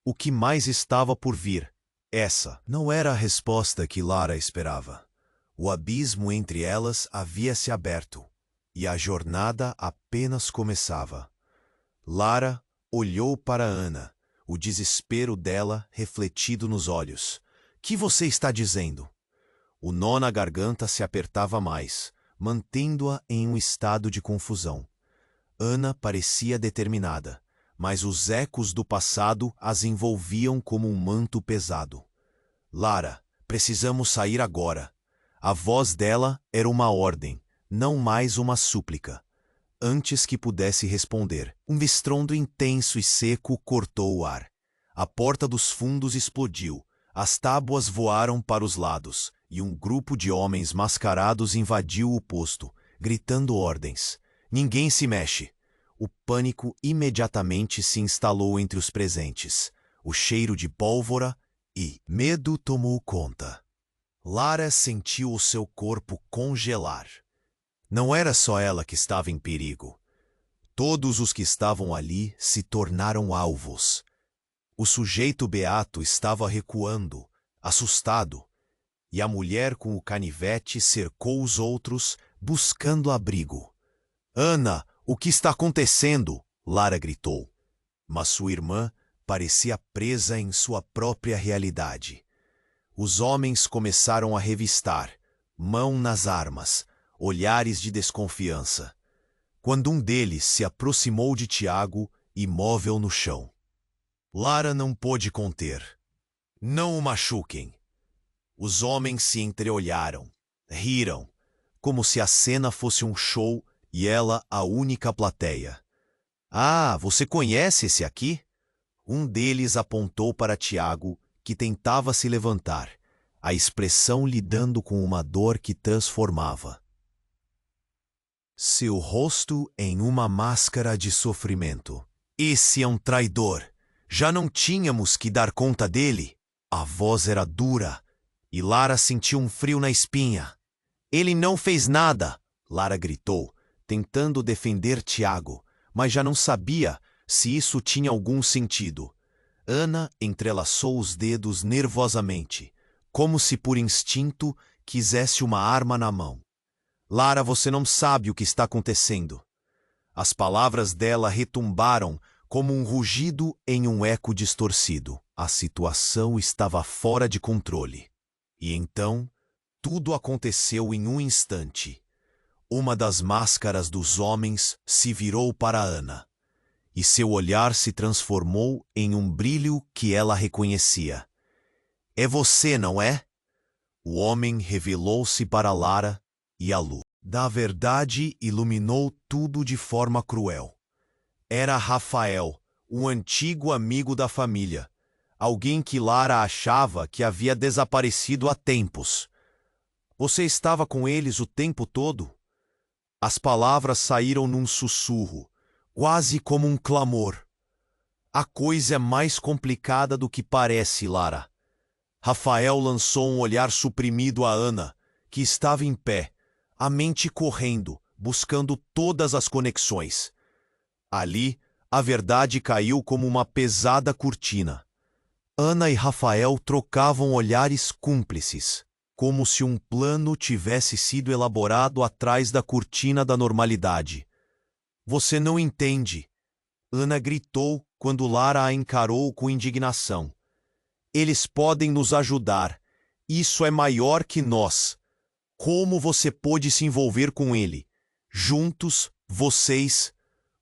O que mais estava por vir? Essa não era a resposta que Lara esperava. O abismo entre elas havia se aberto, e a jornada apenas começava. Lara olhou para Ana, o desespero dela refletido nos olhos. Que você está dizendo? O nó na garganta se apertava mais, mantendo-a em um estado de confusão. Ana parecia determinada, mas os ecos do passado as envolviam como um manto pesado. Lara, precisamos sair agora. A voz dela era uma ordem, não mais uma súplica. Antes que pudesse responder, um estrondo intenso e seco cortou o ar. A porta dos fundos explodiu. As tábuas voaram para os lados, e um grupo de homens mascarados invadiu o posto, gritando ordens. Ninguém se mexe. O pânico imediatamente se instalou entre os presentes. O cheiro de pólvora e medo tomou conta. Lara sentiu o seu corpo congelar. Não era só ela que estava em perigo. Todos os que estavam ali se tornaram alvos. O sujeito beato estava recuando, assustado, e a mulher com o canivete cercou os outros, buscando abrigo. Ana, o que está acontecendo? Lara gritou. Mas sua irmã parecia presa em sua própria realidade. Os homens começaram a revistar, mão nas armas, olhares de desconfiança. Quando um deles se aproximou de Tiago, imóvel no chão. Lara não pôde conter. Não o machuquem. Os homens se entreolharam, riram, como se a cena fosse um show e ela a única plateia. Ah, você conhece esse aqui? Um deles apontou para Tiago, que tentava se levantar. a expressão lidando com uma dor que transformava seu rosto em uma máscara de sofrimento. Esse é um traidor. Já não tínhamos que dar conta dele. A voz era dura e Lara sentiu um frio na espinha. Ele não fez nada, Lara gritou, tentando defender Tiago, mas já não sabia se isso tinha algum sentido. Ana entrelaçou os dedos nervosamente, como se por instinto quisesse uma arma na mão. Lara, você não sabe o que está acontecendo. As palavras dela retumbaram como um rugido em um eco distorcido. A situação estava fora de controle. E então, tudo aconteceu em um instante. Uma das máscaras dos homens se virou para Ana, e seu olhar se transformou em um brilho que ela reconhecia. É você, não é? O homem revelou-se para Lara e a luz da verdade iluminou tudo de forma cruel. Era Rafael, um antigo amigo da família, alguém que Lara achava que havia desaparecido há tempos. Você estava com eles o tempo todo? As palavras saíram num sussurro, quase como um clamor. A coisa é mais complicada do que parece, Lara. Rafael lançou um olhar suprimido a Ana, que estava em pé, a mente correndo, buscando todas as conexões. Ali, a verdade caiu como uma pesada cortina. Ana e Rafael trocavam olhares cúmplices, como se um plano tivesse sido elaborado atrás da cortina da normalidade. Você não entende, Ana gritou quando Lara a encarou com indignação. Eles podem nos ajudar. Isso é maior que nós. Como você pôde se envolver com ele? Juntos, vocês...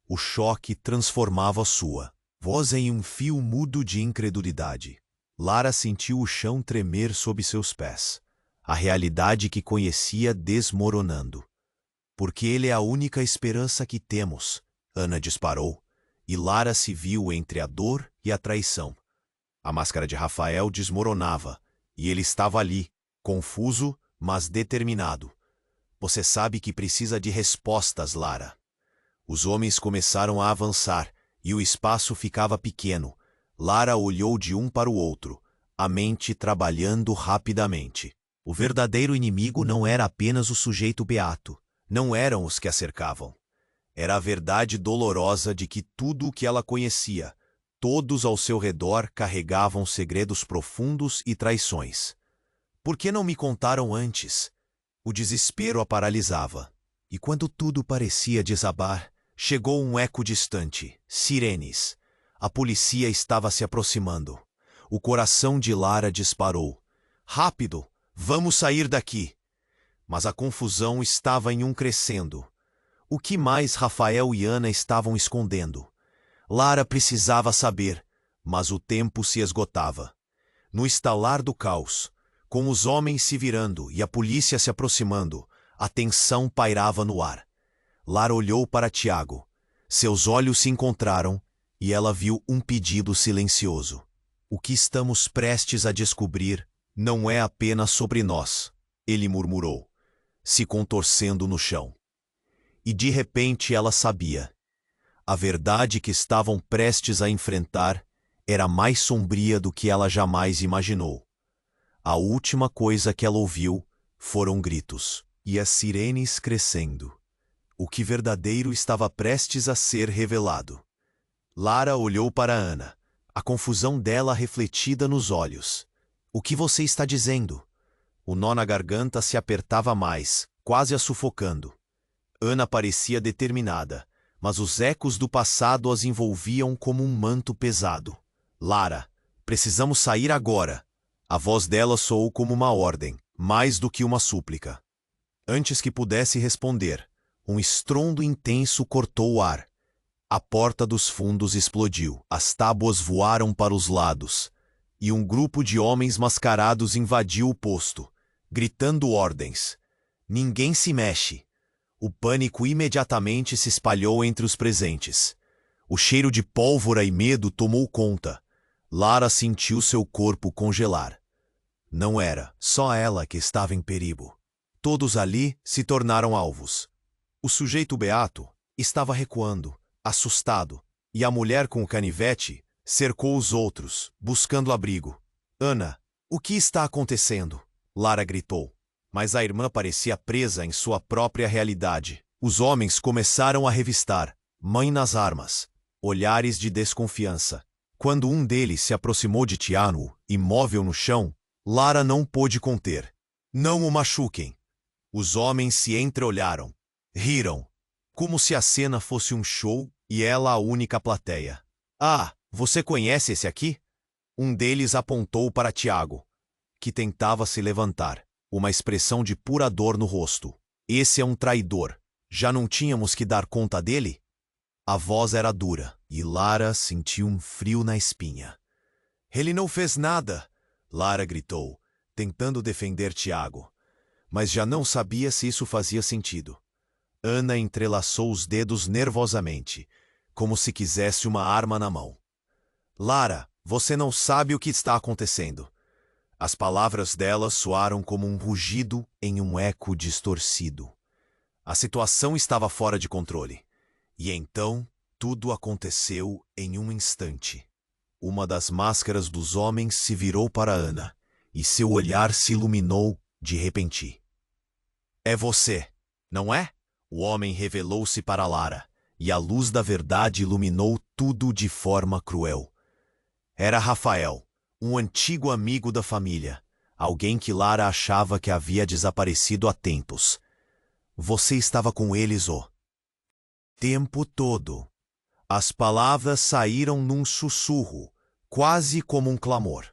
O choque transformava sua voz em um fio mudo de incredulidade. Lara sentiu o chão tremer sob seus pés, a realidade que conhecia desmoronando. Porque ele é a única esperança que temos, Ana disparou, e Lara se viu entre a dor e a traição. A máscara de Rafael desmoronava, e ele estava ali, confuso, mas determinado. Você sabe que precisa de respostas, Lara. Os homens começaram a avançar, e o espaço ficava pequeno. Lara olhou de um para o outro, a mente trabalhando rapidamente. O verdadeiro inimigo não era apenas o sujeito beato, não eram os que a cercavam. Era a verdade dolorosa de que tudo o que ela conhecia, todos ao seu redor carregavam segredos profundos e traições. Por que não me contaram antes? O desespero a paralisava. E quando tudo parecia desabar, chegou um eco distante, sirenes. A polícia estava se aproximando. O coração de Lara disparou. Rápido, vamos sair daqui. Mas a confusão estava em um crescendo. O que mais Rafael e Ana estavam escondendo? Lara precisava saber, mas o tempo se esgotava. No estalar do caos, com os homens se virando e a polícia se aproximando, a tensão pairava no ar. Lara olhou para Tiago. Seus olhos se encontraram e ela viu um pedido silencioso. O que estamos prestes a descobrir não é apenas sobre nós, ele murmurou, se contorcendo no chão. E de repente ela sabia. A verdade que estavam prestes a enfrentar era mais sombria do que ela jamais imaginou. A última coisa que ela ouviu foram gritos e as sirenes crescendo. O que verdadeiro estava prestes a ser revelado. Lara olhou para Ana, a confusão dela refletida nos olhos. O que você está dizendo? O nó na garganta se apertava mais, quase a sufocando. Ana parecia determinada, mas os ecos do passado as envolviam como um manto pesado. Lara, precisamos sair agora. A voz dela soou como uma ordem, mais do que uma súplica. Antes que pudesse responder, um estrondo intenso cortou o ar. A porta dos fundos explodiu, as tábuas voaram para os lados, e um grupo de homens mascarados invadiu o posto, gritando ordens. Ninguém se mexe. O pânico imediatamente se espalhou entre os presentes. O cheiro de pólvora e medo tomou conta. Lara sentiu seu corpo congelar. Não era só ela que estava em perigo. Todos ali se tornaram alvos. O sujeito beato estava recuando, assustado, e a mulher com o canivete cercou os outros, buscando abrigo. Ana, o que está acontecendo? Lara gritou. Mas a irmã parecia presa em sua própria realidade. Os homens começaram a revistar, mãe nas armas, olhares de desconfiança. Quando um deles se aproximou de Tiago, imóvel no chão, Lara não pôde conter. Não o machuquem. Os homens se entreolharam. Riram, como se a cena fosse um show e ela a única plateia. Ah, você conhece esse aqui? Um deles apontou para Tiago, que tentava se levantar, uma expressão de pura dor no rosto. Esse é um traidor. Já não tínhamos que dar conta dele? A voz era dura, e Lara sentiu um frio na espinha. Ele não fez nada, Lara gritou, tentando defender Tiago, mas já não sabia se isso fazia sentido. Ana entrelaçou os dedos nervosamente, como se quisesse uma arma na mão. Lara, você não sabe o que está acontecendo. As palavras dela soaram como um rugido em um eco distorcido. A situação estava fora de controle. E então, tudo aconteceu em um instante. Uma das máscaras dos homens se virou para Ana, e seu olhar se iluminou de repente. É você, não é? O homem revelou-se para Lara, e a luz da verdade iluminou tudo de forma cruel. Era Rafael, um antigo amigo da família, alguém que Lara achava que havia desaparecido há tempos. Você estava com eles o tempo todo. As palavras saíram num sussurro, quase como um clamor.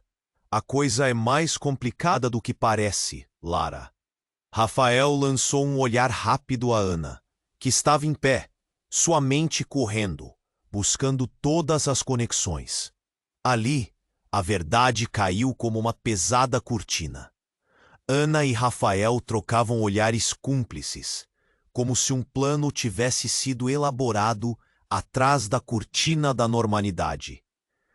A coisa é mais complicada do que parece, Lara. Rafael lançou um olhar rápido a Ana, que estava em pé, sua mente correndo, buscando todas as conexões. Ali, a verdade caiu como uma pesada cortina. Ana e Rafael trocavam olhares cúmplices, como se um plano tivesse sido elaborado atrás da cortina da normalidade.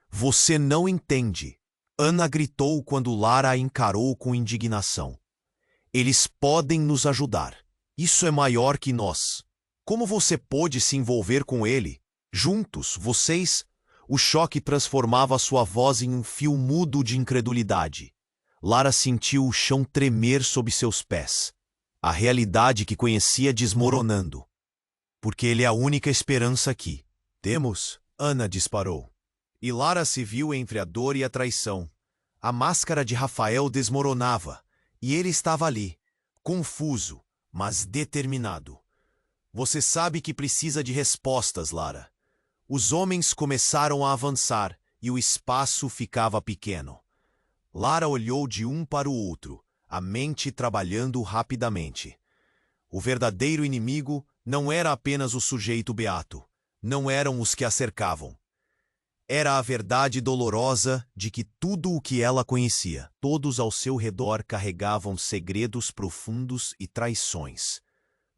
Você não entende, Ana gritou quando Lara a encarou com indignação. Eles podem nos ajudar. Isso é maior que nós. Como você pôde se envolver com ele? Juntos, vocês... O choque transformava sua voz em um fio mudo de incredulidade. Lara sentiu o chão tremer sob seus pés. A realidade que conhecia desmoronando. Porque ele é a única esperança aqui. Temos? Ana disparou. E Lara se viu entre a dor e a traição. A máscara de Rafael desmoronava. E ele estava ali, confuso, mas determinado. Você sabe que precisa de respostas, Lara. Os homens começaram a avançar e o espaço ficava pequeno. Lara olhou de um para o outro, a mente trabalhando rapidamente. O verdadeiro inimigo não era apenas o sujeito beato, não eram os que a cercavam. Era a verdade dolorosa de que tudo o que ela conhecia, todos ao seu redor carregavam segredos profundos e traições.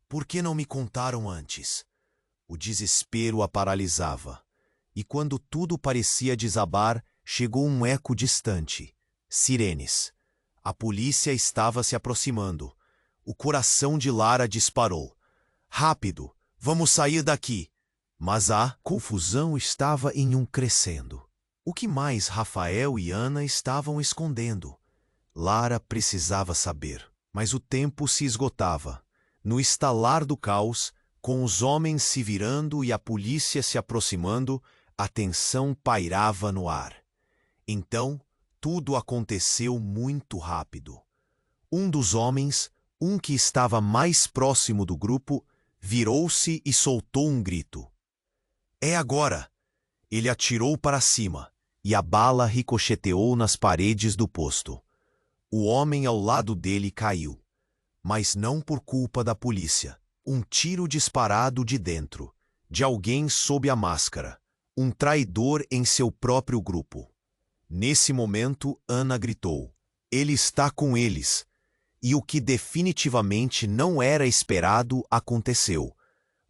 Por que não me contaram antes? O desespero a paralisava. E quando tudo parecia desabar, chegou um eco distante. Sirenes. A polícia estava se aproximando. O coração de Lara disparou. Rápido, vamos sair daqui. Mas a confusão estava em um crescendo. O que mais Rafael e Ana estavam escondendo? Lara precisava saber, mas o tempo se esgotava. No estalar do caos, com os homens se virando e a polícia se aproximando, a tensão pairava no ar. Então, tudo aconteceu muito rápido. Um dos homens, um que estava mais próximo do grupo, virou-se e soltou um grito. É agora! Ele atirou para cima, e a bala ricocheteou nas paredes do posto. O homem ao lado dele caiu, mas não por culpa da polícia. Um tiro disparado de dentro, de alguém sob a máscara, um traidor em seu próprio grupo. Nesse momento, Ana gritou. Ele está com eles. E o que definitivamente não era esperado aconteceu.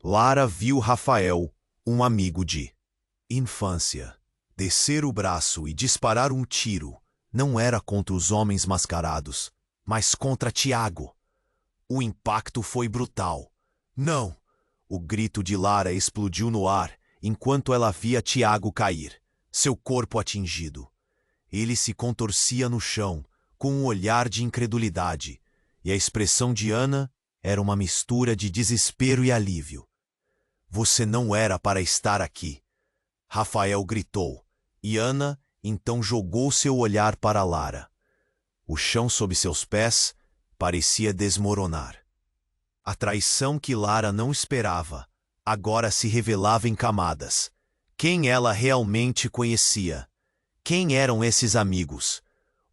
Lara viu Rafael, um amigo de infância, descer o braço e disparar um tiro, não era contra os homens mascarados, mas contra Tiago. O impacto foi brutal. Não! O grito de Lara explodiu no ar enquanto ela via Tiago cair, seu corpo atingido. Ele se contorcia no chão, com um olhar de incredulidade, e a expressão de Ana era uma mistura de desespero e alívio. Você não era para estar aqui, Rafael gritou, e Ana então jogou seu olhar para Lara. O chão sob seus pés parecia desmoronar. A traição que Lara não esperava agora se revelava em camadas. Quem ela realmente conhecia? Quem eram esses amigos?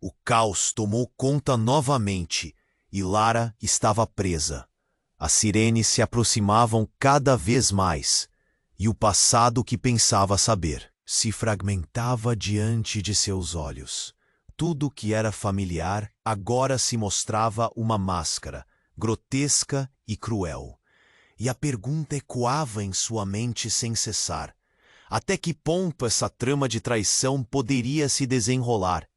O caos tomou conta novamente e Lara estava presa. As sirenes se aproximavam cada vez mais e o passado que pensava saber se fragmentava diante de seus olhos. Tudo que era familiar agora se mostrava uma máscara, grotesca e cruel. E a pergunta ecoava em sua mente sem cessar. Até que ponto essa trama de traição poderia se desenrolar?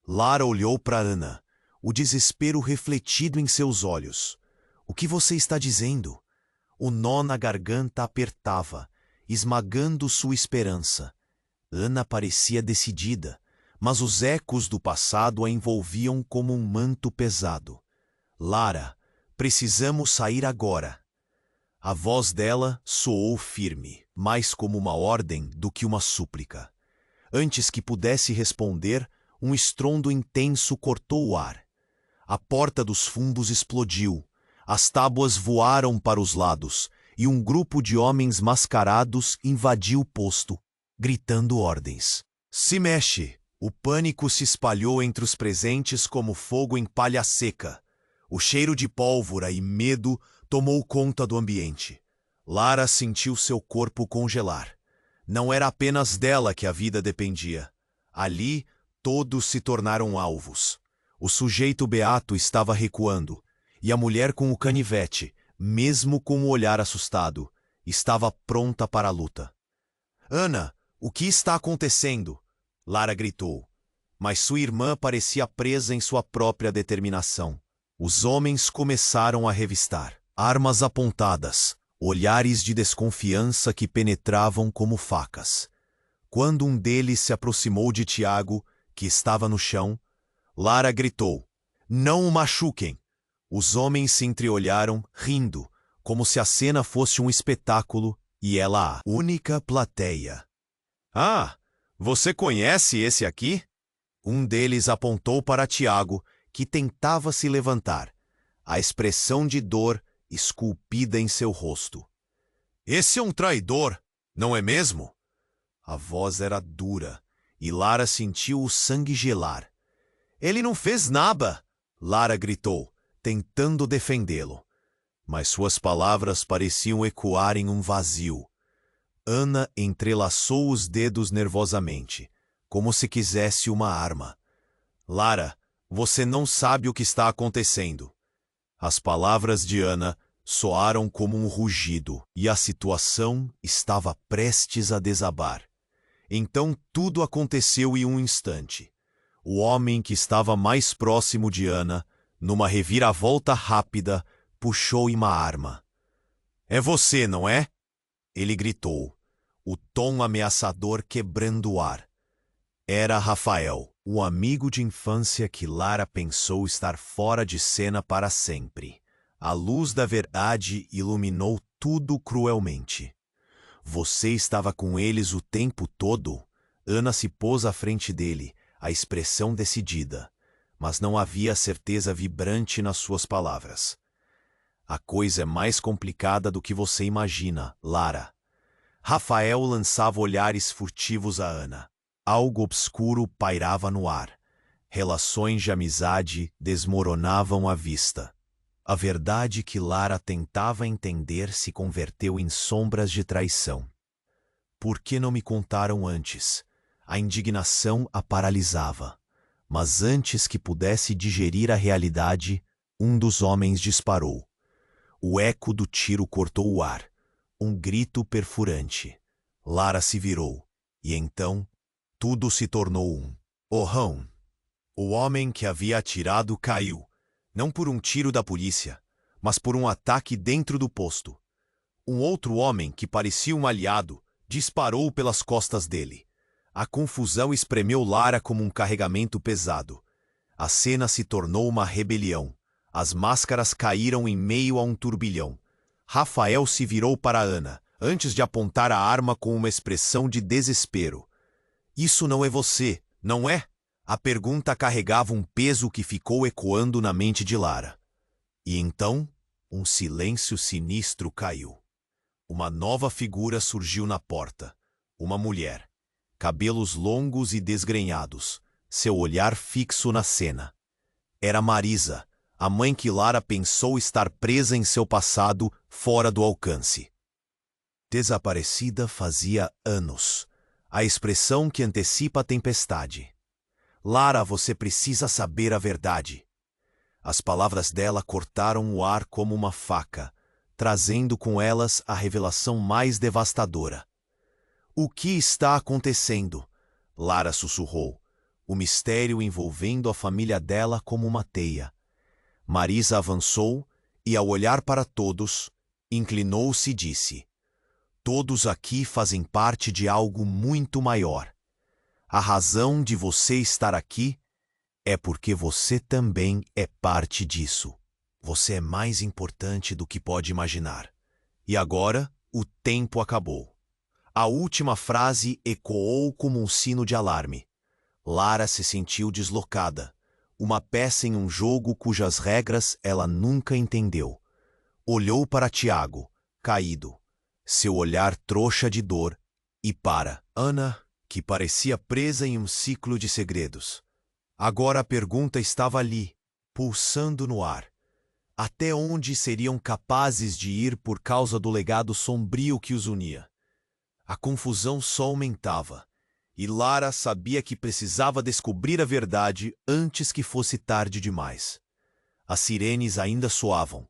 Lara olhou para Ana, o desespero refletido em seus olhos. O que você está dizendo? O nó na garganta apertava, esmagando sua esperança. Ana parecia decidida, mas os ecos do passado a envolviam como um manto pesado. Lara, precisamos sair agora. A voz dela soou firme, mais como uma ordem do que uma súplica. Antes que pudesse responder, um estrondo intenso cortou o ar. A porta dos fundos explodiu, as tábuas voaram para os lados e um grupo de homens mascarados invadiu o posto, gritando ordens. Se mexe! O pânico se espalhou entre os presentes como fogo em palha seca. O cheiro de pólvora e medo tomou conta do ambiente. Lara sentiu seu corpo congelar. Não era apenas dela que a vida dependia. Ali, todos se tornaram alvos. O sujeito beato estava recuando, e a mulher com o canivete, mesmo com o olhar assustado, estava pronta para a luta. Ana, o que está acontecendo? Lara gritou, mas sua irmã parecia presa em sua própria determinação. Os homens começaram a revistar, armas apontadas, olhares de desconfiança que penetravam como facas. Quando um deles se aproximou de Tiago, que estava no chão, Lara gritou, não o machuquem! Os homens se entreolharam, rindo, como se a cena fosse um espetáculo e ela a única plateia. Ah! Você conhece esse aqui? Um deles apontou para Tiago, que tentava se levantar, a expressão de dor esculpida em seu rosto. Esse é um traidor, não é mesmo? A voz era dura, e Lara sentiu o sangue gelar. Ele não fez nada! Lara gritou, tentando defendê-lo. Mas suas palavras pareciam ecoar em um vazio. Ana entrelaçou os dedos nervosamente, como se quisesse uma arma. Lara, você não sabe o que está acontecendo. As palavras de Ana soaram como um rugido, e a situação estava prestes a desabar. Então tudo aconteceu em um instante. O homem que estava mais próximo de Ana, numa reviravolta rápida, puxou uma arma. É você, não é? Ele gritou, o tom ameaçador quebrando o ar. Era Rafael, o amigo de infância que Lara pensou estar fora de cena para sempre. A luz da verdade iluminou tudo cruelmente. Você estava com eles o tempo todo? Ana se pôs à frente dele, a expressão decidida, mas não havia certeza vibrante nas suas palavras. A coisa é mais complicada do que você imagina, Lara. Rafael lançava olhares furtivos a Ana. Algo obscuro pairava no ar. Relações de amizade desmoronavam à vista. A verdade que Lara tentava entender se converteu em sombras de traição. Por que não me contaram antes? A indignação a paralisava. Mas antes que pudesse digerir a realidade, um dos homens disparou. O eco do tiro cortou o ar. Um grito perfurante. Lara se virou. E então, tudo se tornou um Orrão. O homem que havia atirado caiu, não por um tiro da polícia, mas por um ataque dentro do posto. Um outro homem, que parecia um aliado, disparou pelas costas dele. A confusão espremeu Lara como um carregamento pesado. A cena se tornou uma rebelião. As máscaras caíram em meio a um turbilhão. Rafael se virou para Ana, antes de apontar a arma com uma expressão de desespero. Isso não é você, não é? A pergunta carregava um peso que ficou ecoando na mente de Lara. E então, um silêncio sinistro caiu. Uma nova figura surgiu na porta. Uma mulher. Cabelos longos e desgrenhados. Seu olhar fixo na cena. Era Marisa, a mãe que Lara pensou estar presa em seu passado, fora do alcance. Desaparecida fazia anos. A expressão que antecipa a tempestade. Lara, você precisa saber a verdade. As palavras dela cortaram o ar como uma faca, trazendo com elas a revelação mais devastadora. O que está acontecendo? Lara sussurrou, o mistério envolvendo a família dela como uma teia. Marisa avançou e, ao olhar para todos, inclinou-se e disse: todos aqui fazem parte de algo muito maior. A razão de você estar aqui é porque você também é parte disso. Você é mais importante do que pode imaginar. E agora, o tempo acabou. A última frase ecoou como um sino de alarme. Lara se sentiu deslocada, uma peça em um jogo cujas regras ela nunca entendeu. Olhou para Tiago, caído, seu olhar trouxa de dor, e para Ana, que parecia presa em um ciclo de segredos. Agora a pergunta estava ali, pulsando no ar. Até onde seriam capazes de ir por causa do legado sombrio que os unia? A confusão só aumentava, e Lara sabia que precisava descobrir a verdade antes que fosse tarde demais. As sirenes ainda soavam,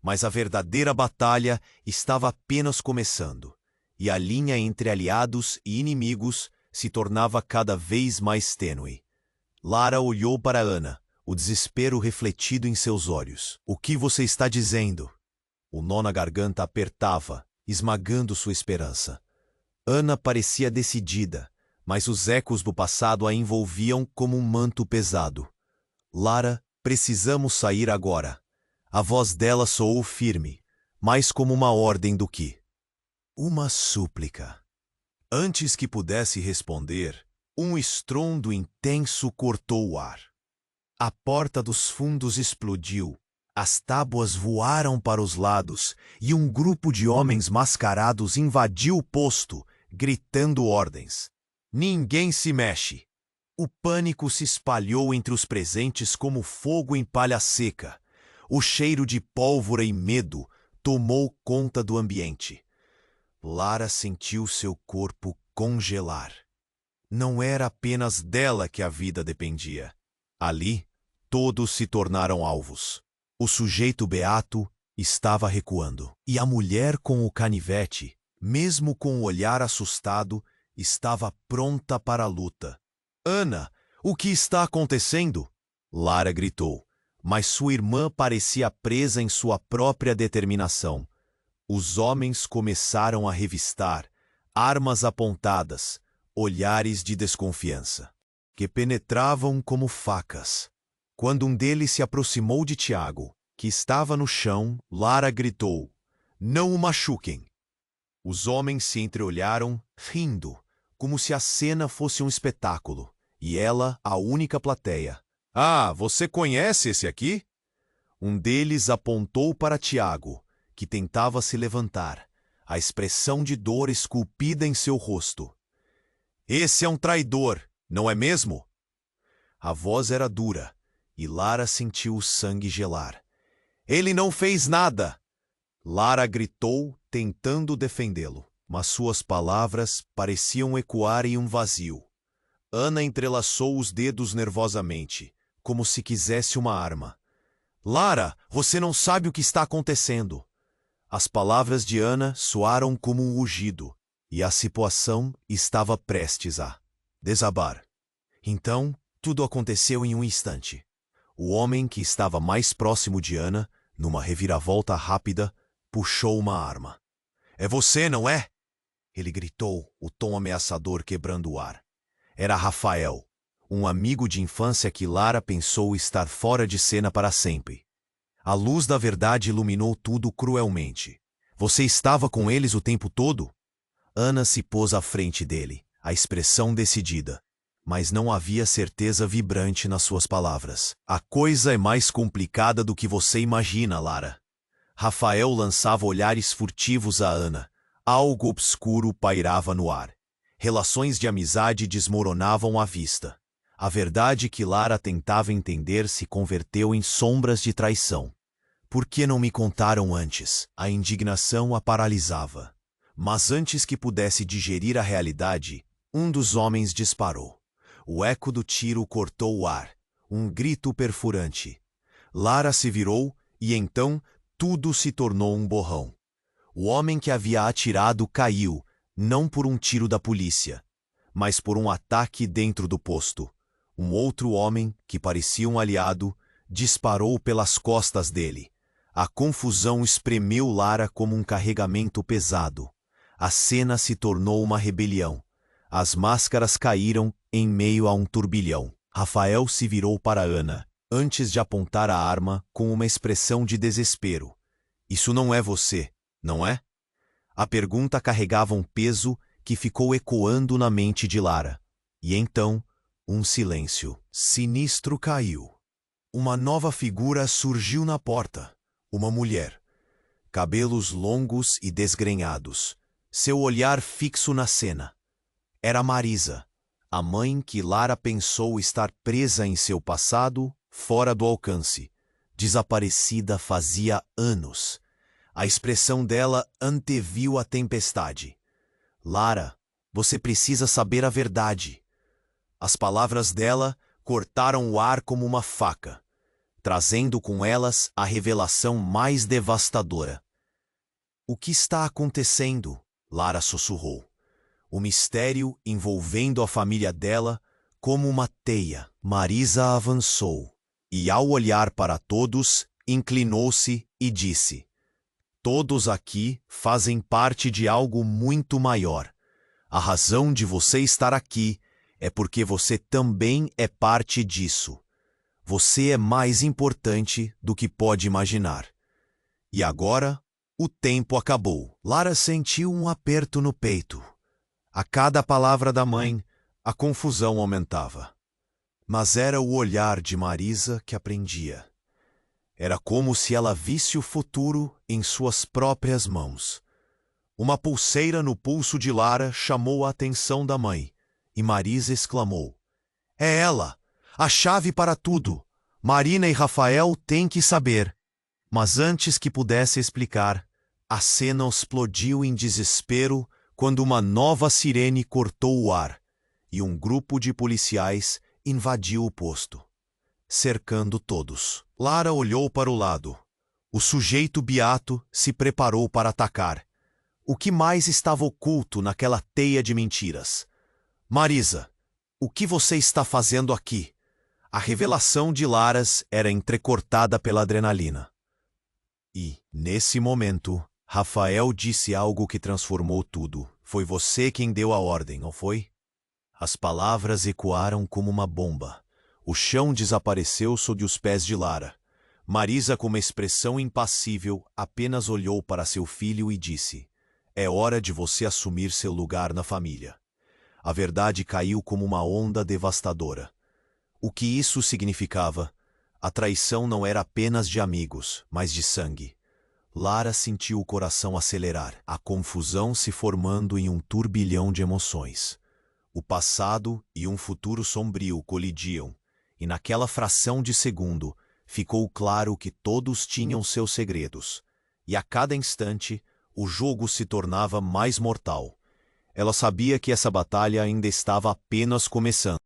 mas a verdadeira batalha estava apenas começando, e a linha entre aliados e inimigos se tornava cada vez mais tênue. Lara olhou para Ana, o desespero refletido em seus olhos. O que você está dizendo? O nó na garganta apertava, esmagando sua esperança. Ana parecia decidida, mas os ecos do passado a envolviam como um manto pesado. Lara, precisamos sair agora. A voz dela soou firme, mais como uma ordem do que uma súplica. Antes que pudesse responder, um estrondo intenso cortou o ar. A porta dos fundos explodiu, as tábuas voaram para os lados e um grupo de homens mascarados invadiu o posto, gritando ordens. Ninguém se mexe. O pânico se espalhou entre os presentes como fogo em palha seca. O cheiro de pólvora e medo tomou conta do ambiente. Lara sentiu seu corpo congelar. Não era apenas dela que a vida dependia. Ali, todos se tornaram alvos. O sujeito beato estava recuando. E a mulher com o canivete, mesmo com o olhar assustado, estava pronta para a luta. Ana, o que está acontecendo? Lara gritou, mas sua irmã parecia presa em sua própria determinação. Os homens começaram a revistar, armas apontadas, olhares de desconfiança, que penetravam como facas. Quando um deles se aproximou de Tiago, que estava no chão, Lara gritou: não o machuquem! Os homens se entreolharam, rindo, como se a cena fosse um espetáculo, e ela a única plateia. Ah, você conhece esse aqui? Um deles apontou para Tiago, que tentava se levantar, a expressão de dor esculpida em seu rosto. Esse é um traidor, não é mesmo? A voz era dura, e Lara sentiu o sangue gelar. Ele não fez nada! Lara gritou, tentando defendê-lo, mas suas palavras pareciam ecoar em um vazio. Ana entrelaçou os dedos nervosamente, como se quisesse uma arma. Lara, você não sabe o que está acontecendo. As palavras de Ana soaram como um rugido, e a situação estava prestes a desabar. Então, tudo aconteceu em um instante. O homem que estava mais próximo de Ana, numa reviravolta rápida, puxou uma arma. "É você, não é?" Ele gritou, o tom ameaçador quebrando o ar. Era Rafael, um amigo de infância que Lara pensou estar fora de cena para sempre. A luz da verdade iluminou tudo cruelmente. "Você estava com eles o tempo todo?" Ana se pôs à frente dele, a expressão decidida. Mas não havia certeza vibrante nas suas palavras. "A coisa é mais complicada do que você imagina, Lara." Rafael lançava olhares furtivos a Ana. Algo obscuro pairava no ar. Relações de amizade desmoronavam à vista. A verdade que Lara tentava entender se converteu em sombras de traição. "Por que não me contaram antes?" A indignação a paralisava. Mas antes que pudesse digerir a realidade, um dos homens disparou. O eco do tiro cortou o ar. Um grito perfurante. Lara se virou e então tudo se tornou um borrão. O homem que havia atirado caiu, não por um tiro da polícia, mas por um ataque dentro do posto. Um outro homem, que parecia um aliado, disparou pelas costas dele. A confusão espremeu Lara como um carregamento pesado. A cena se tornou uma rebelião. As máscaras caíram em meio a um turbilhão. Rafael se virou para Ana, antes de apontar a arma com uma expressão de desespero. "Isso não é você, não é?" A pergunta carregava um peso que ficou ecoando na mente de Lara. E então, um silêncio sinistro caiu. Uma nova figura surgiu na porta. Uma mulher. Cabelos longos e desgrenhados. Seu olhar fixo na cena. Era Marisa, a mãe que Lara pensou estar presa em seu passado, fora do alcance. Desaparecida fazia anos. A expressão dela anteviu a tempestade. "Lara, você precisa saber a verdade." As palavras dela cortaram o ar como uma faca, trazendo com elas a revelação mais devastadora. "O que está acontecendo?" Lara sussurrou. O mistério envolvendo a família dela como uma teia. Marisa avançou e, ao olhar para todos, inclinou-se e disse: "Todos aqui fazem parte de algo muito maior. A razão de você estar aqui é porque você também é parte disso. Você é mais importante do que pode imaginar." E agora, o tempo acabou. Lara sentiu um aperto no peito. A cada palavra da mãe, a confusão aumentava. Mas era o olhar de Marisa que aprendia. Era como se ela visse o futuro em suas próprias mãos. Uma pulseira no pulso de Lara chamou a atenção da mãe, e Marisa exclamou: "É ela! A chave para tudo! Marina e Rafael têm que saber." Mas antes que pudesse explicar, a cena explodiu em desespero quando uma nova sirene cortou o ar e um grupo de policiais invadiu o posto, cercando todos. Lara olhou para o lado. O sujeito beato se preparou para atacar. O que mais estava oculto naquela teia de mentiras? "Marisa, o que você está fazendo aqui?" A revelação de Laras era entrecortada pela adrenalina. E, nesse momento, Rafael disse algo que transformou tudo. "Foi você quem deu a ordem, não foi?" As palavras ecoaram como uma bomba. O chão desapareceu sob os pés de Lara. Marisa, com uma expressão impassível, apenas olhou para seu filho e disse: "É hora de você assumir seu lugar na família." A verdade caiu como uma onda devastadora. O que isso significava? A traição não era apenas de amigos, mas de sangue. Lara sentiu o coração acelerar, a confusão se formando em um turbilhão de emoções. O passado e um futuro sombrio colidiam, e naquela fração de segundo ficou claro que todos tinham seus segredos. E a cada instante, o jogo se tornava mais mortal. Ela sabia que essa batalha ainda estava apenas começando.